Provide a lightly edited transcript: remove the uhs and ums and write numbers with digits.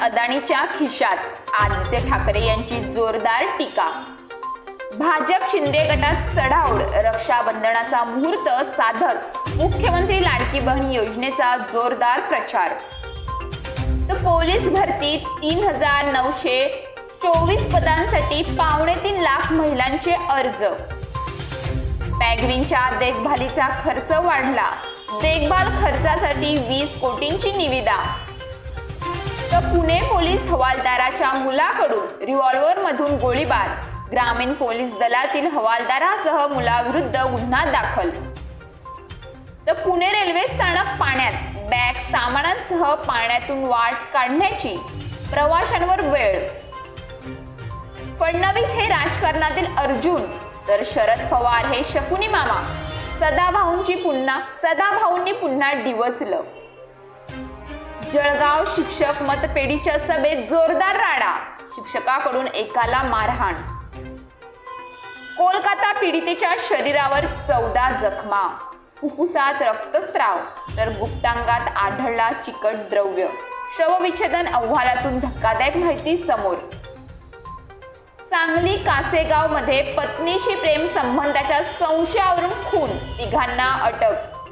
अदानीच्या खिशात, आदित्य ठाकरे यांची जोरदार टीका. भाजप शिंदे गटात चढाओढ, रक्षाबंधनाचा मुहूर्त साधत मुख्यमंत्री लाडकी बहीण योजनेचा जोरदार प्रचार. तर पोलीस भरती 3,924 पदांसाठी 2.25 लाख महिलांचे अर्ज. पॅगविनच्या देखभालीचा खर्च वाढला, देखभाल खर्चासाठी 20 कोटींची निविदा. तर पुणे पोलीस हवालदाराच्या मुलाकडून रिव्हॉल्व्हरमधून गोळीबार, ग्रामीण पोलीस दलातील हवालदारासह मुलाविरुद्ध गुन्हा दाखल. तर पुणे रेल्वे स्थानक पाण्यात, बॅग सामानांसह पाण्यातून वाट काढण्याची, प्रवाशांवर वेळ. फडणवीस हे राजकारणातील अर्जुन, तर शरद पवार हे शकुनी मामा. सदाभाऊंनी पुन्हा डिवचलं. जळगाव शिक्षक मतपेढीच्या सभेत जोरदार राडा, शिक्षकाकडून एकाला मारहाण. कोलकाता पीडितेच्या शरीरावर 14 जखमा, फुफ्फुसात रक्तस्राव, तर गुप्तांगात आढळला चिकट द्रव्य. शवविच्छेदन अहवालातून धक्कादायक माहिती समोर. सांगली कासेगाव मध्ये पत्नीशी प्रेम संबंधाच्या संशयावरून खून, तिघांना अटक.